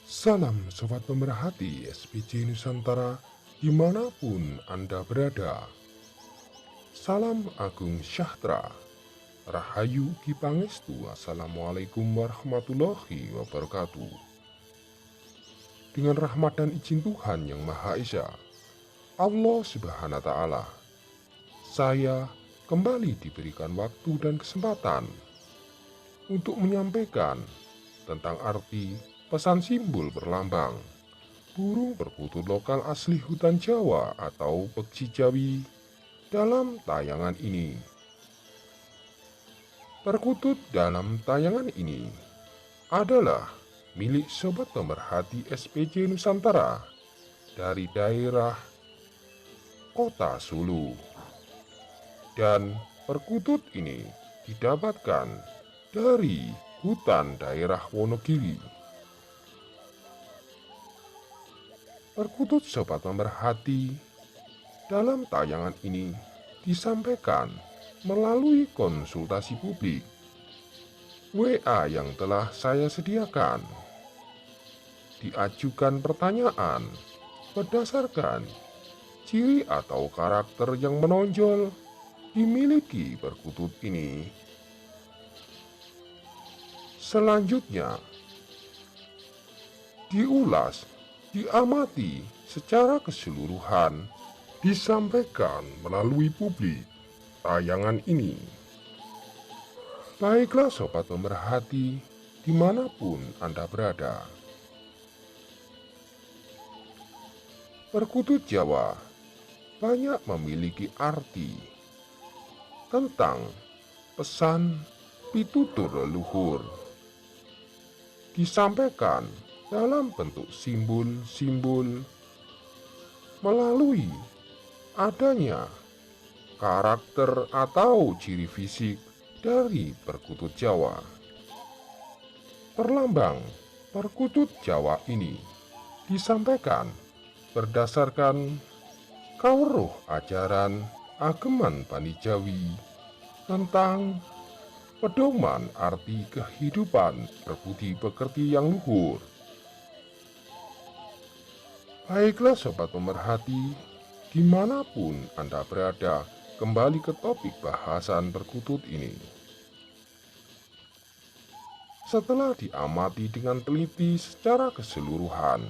Salam Sobat Pemerhati SPC Nusantara dimanapun Anda berada. Salam Agung Syahtera, Rahayu Ki Pangestu. Assalamualaikum warahmatullahi wabarakatuh. Dengan rahmat dan izin Tuhan Yang Maha Esa, Allah Subhanahu wa Ta'ala, saya kembali diberikan waktu dan kesempatan untuk menyampaikan tentang arti pesan simbol berlambang burung perkutut lokal asli hutan Jawa atau Pekji Jawi dalam tayangan ini. Perkutut dalam tayangan ini adalah milik Sobat Pemerhati SPC Nusantara dari daerah Kota Sulu. Dan perkutut ini didapatkan dari hutan daerah Wonogiri. Perkutut Sobat Pemerhati dalam tayangan ini disampaikan melalui konsultasi publik WA yang telah saya sediakan. Diajukan pertanyaan berdasarkan ciri atau karakter yang menonjol dimiliki perkutut ini. Selanjutnya, diulas, diamati secara keseluruhan, disampaikan melalui publik tayangan ini. Baiklah Sobat Pemerhati, dimanapun Anda berada. Perkutut Jawa banyak memiliki arti tentang pesan pitutur leluhur. Disampaikan dalam bentuk simbol-simbol melalui adanya karakter atau ciri fisik dari perkutut Jawa. Perlambang perkutut Jawa ini disampaikan berdasarkan kawruh ajaran Ageman Bani Jawi tentang pedoman arti kehidupan berbudi pekerti yang luhur. Baiklah Sobat Pemerhati, dimanapun Anda berada, kembali ke topik bahasan perkutut ini. Setelah diamati dengan teliti secara keseluruhan,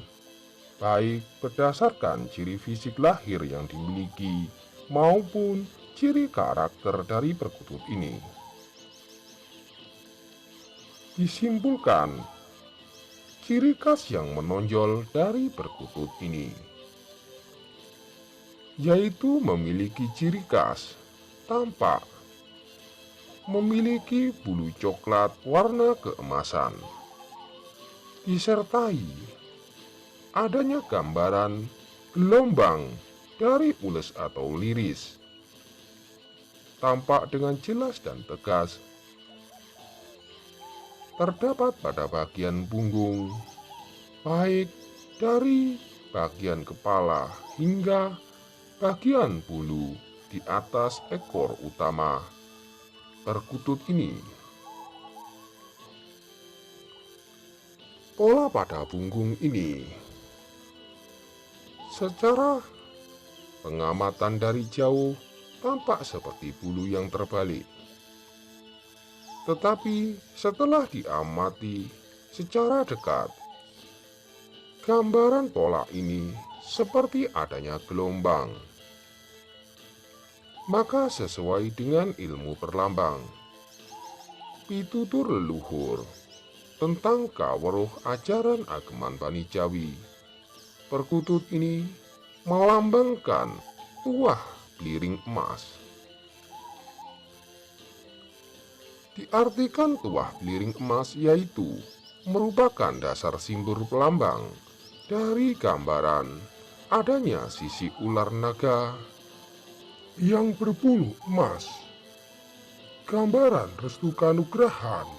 baik berdasarkan ciri fisik lahir yang dimiliki maupun ciri karakter dari perkutut ini, disimpulkan ciri khas yang menonjol dari perkutut ini, yaitu memiliki ciri khas tampak memiliki bulu coklat warna keemasan, disertai adanya gambaran gelombang dari ules atau liris, tampak dengan jelas dan tegas. Terdapat pada bagian punggung, baik dari bagian kepala hingga bagian bulu di atas ekor utama perkutut ini. Pola pada punggung ini secara pengamatan dari jauh tampak seperti bulu yang terbalik. Tetapi setelah diamati secara dekat, gambaran pola ini seperti adanya gelombang. Maka sesuai dengan ilmu perlambang, pitutur leluhur tentang kawruh ajaran Ageman Bani Jawi, perkutut ini melambangkan tuah bliring emas. Diartikan tuah bliring emas yaitu merupakan dasar simbol pelambang dari gambaran adanya sisi ular naga yang berbulu emas. Gambaran restu kanugrahan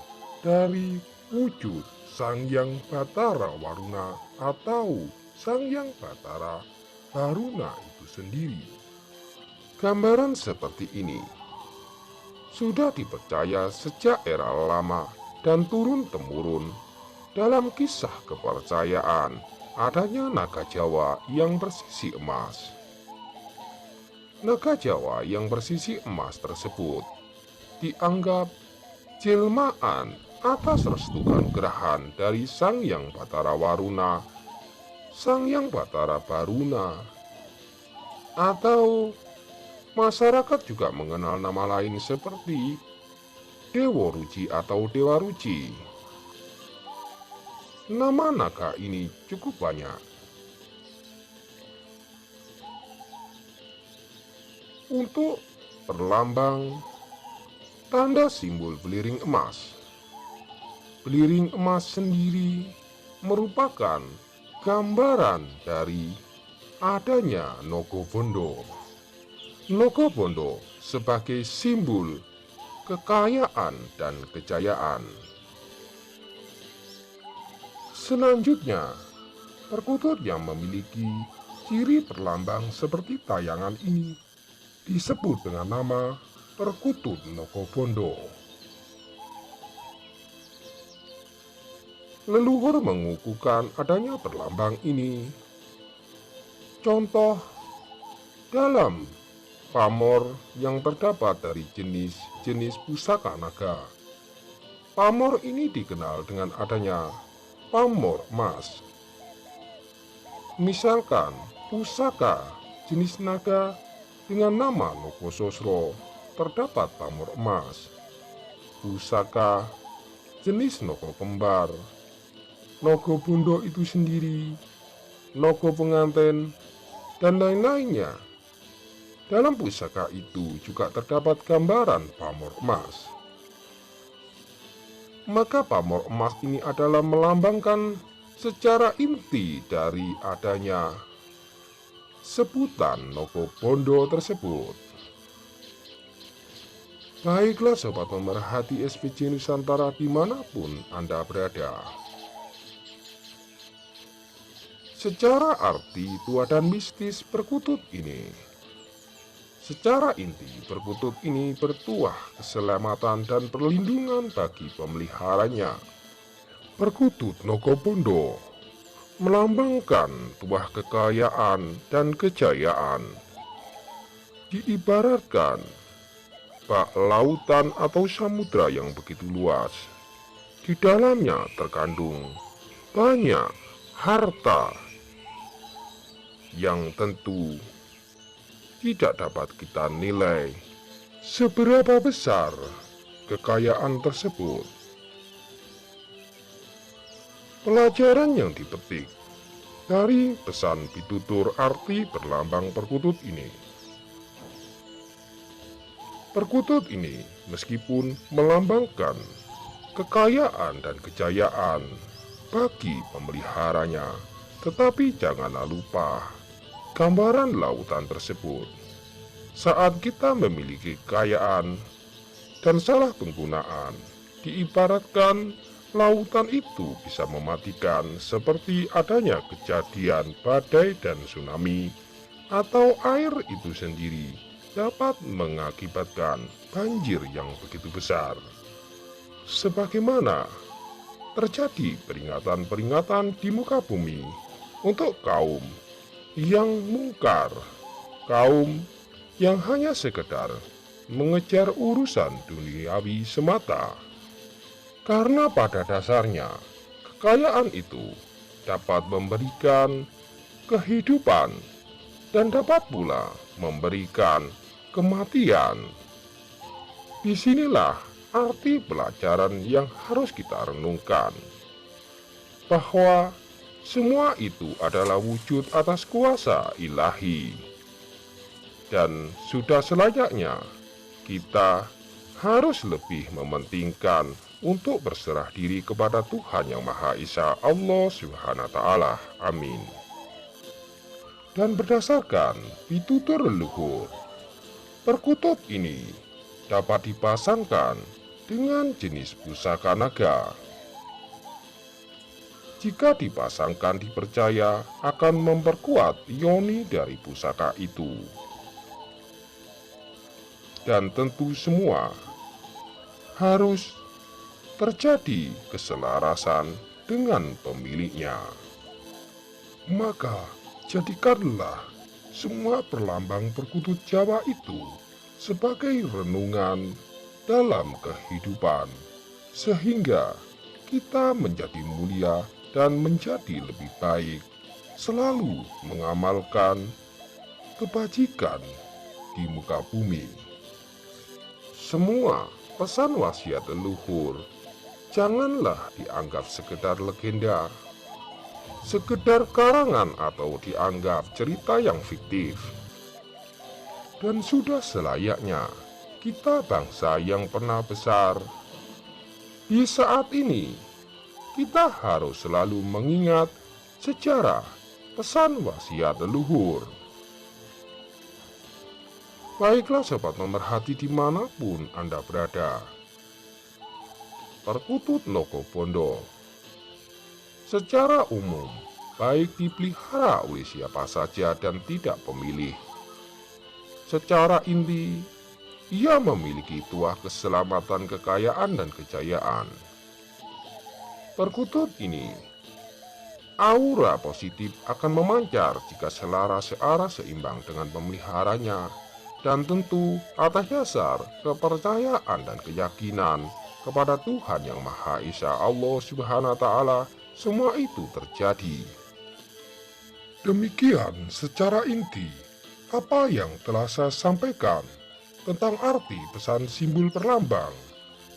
dari wujud Sang Hyang Batara Waruna atau Sang Hyang Batara Baruna itu sendiri. Gambaran seperti ini sudah dipercaya sejak era lama dan turun-temurun Dalam kisah kepercayaan, adanya naga Jawa yang bersisi emas. Naga Jawa yang bersisi emas tersebut dianggap jelmaan atas restu kanugrahan dari Sang Hyang Batara Waruna, Sang Hyang Batara Baruna, atau masyarakat juga mengenal nama lain seperti Dewa Ruci atau Dewa Ruci. Nama naga ini cukup banyak. Untuk perlambang tanda simbol beliring emas. Beliring emas sendiri merupakan gambaran dari adanya Nogo Bondo. Nogo Bondo sebagai simbol kekayaan dan kejayaan. Selanjutnya, perkutut yang memiliki ciri perlambang seperti tayangan ini disebut dengan nama perkutut Nogo Bondo. Leluhur mengukuhkan adanya perlambang ini. Contoh dalam pamor yang terdapat dari jenis-jenis pusaka naga. Pamor ini dikenal dengan adanya pamor emas. Misalkan pusaka jenis naga dengan nama Nogososro terdapat pamor emas. Pusaka jenis Nogo Kembar, Nogo Bondo itu sendiri, Nogo Pengantin, dan lain-lainnya. Dalam pusaka itu juga terdapat gambaran pamor emas. Maka pamor emas ini adalah melambangkan secara inti dari adanya sebutan Nogo Bondo tersebut. Baiklah sobat pemerhati SPJ Nusantara dimanapun Anda berada. Secara arti tua dan mistis perkutut ini. Secara inti, perkutut ini bertuah keselamatan dan perlindungan bagi pemeliharanya. Perkutut Nogo Bondo melambangkan tuah kekayaan dan kejayaan. Diibaratkan bak lautan atau samudra yang begitu luas. Di dalamnya terkandung banyak harta yang tentu tidak dapat kita nilai seberapa besar kekayaan tersebut. Pelajaran yang dipetik dari pesan pitutur arti berlambang perkutut ini. Perkutut ini meskipun melambangkan kekayaan dan kejayaan bagi pemeliharanya, tetapi janganlah lupa gambaran lautan tersebut. Saat kita memiliki kekayaan dan salah penggunaan, diibaratkan lautan itu bisa mematikan seperti adanya kejadian badai dan tsunami, atau air itu sendiri dapat mengakibatkan banjir yang begitu besar. Sebagaimana terjadi peringatan-peringatan di muka bumi untuk kaum yang mungkar, kaum yang hanya sekedar mengejar urusan duniawi semata. Karena pada dasarnya, kekayaan itu dapat memberikan kehidupan dan dapat pula memberikan kematian. Disinilah arti pelajaran yang harus kita renungkan, bahwa semua itu adalah wujud atas kuasa ilahi. Dan sudah selayaknya kita harus lebih mementingkan untuk berserah diri kepada Tuhan Yang Maha Esa, Allah Subhanahu wa Ta'ala. Amin. Dan berdasarkan pitutur leluhur, perkutut ini dapat dipasangkan dengan jenis pusaka naga. Jika dipasangkan dipercaya akan memperkuat yoni dari pusaka itu. Dan tentu semua harus terjadi keselarasan dengan pemiliknya. Maka jadikanlah semua perlambang perkutut Jawa itu sebagai renungan dalam kehidupan, sehingga kita menjadi mulia dan menjadi lebih baik, selalu mengamalkan kebajikan di muka bumi. Semua pesan wasiat leluhur janganlah dianggap sekedar legenda, sekedar karangan atau dianggap cerita yang fiktif. Dan sudah selayaknya kita bangsa yang pernah besar. Di saat ini, kita harus selalu mengingat sejarah pesan wasiat leluhur. Baiklah sobat pemerhati dimanapun Anda berada. Perkutut Loko Bondo secara umum baik dipelihara oleh siapa saja dan tidak pemilih. Secara inti, ia memiliki tuah keselamatan, kekayaan, dan kejayaan. Perkutut ini aura positif akan memancar jika searah seimbang dengan pemeliharanya, dan tentu atas dasar kepercayaan dan keyakinan kepada Tuhan Yang Maha Esa, Allah Subhanahu wa Ta'ala, semua itu terjadi. Demikian secara inti apa yang telah saya sampaikan tentang arti pesan simbol perlambang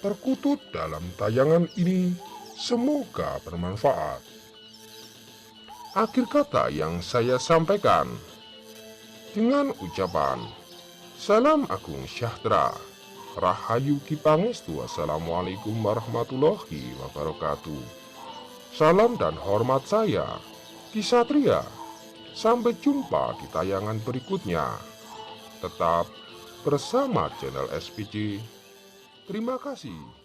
perkutut dalam tayangan ini. Semoga bermanfaat. Akhir kata yang saya sampaikan dengan ucapan Salam Agung Sejahtera, Rahayu Ki Pangestu. Wassalamualaikum warahmatullahi wabarakatuh. Salam dan hormat saya, Ki Satria. Sampai jumpa di tayangan berikutnya. Tetap bersama channel SPC. Terima kasih.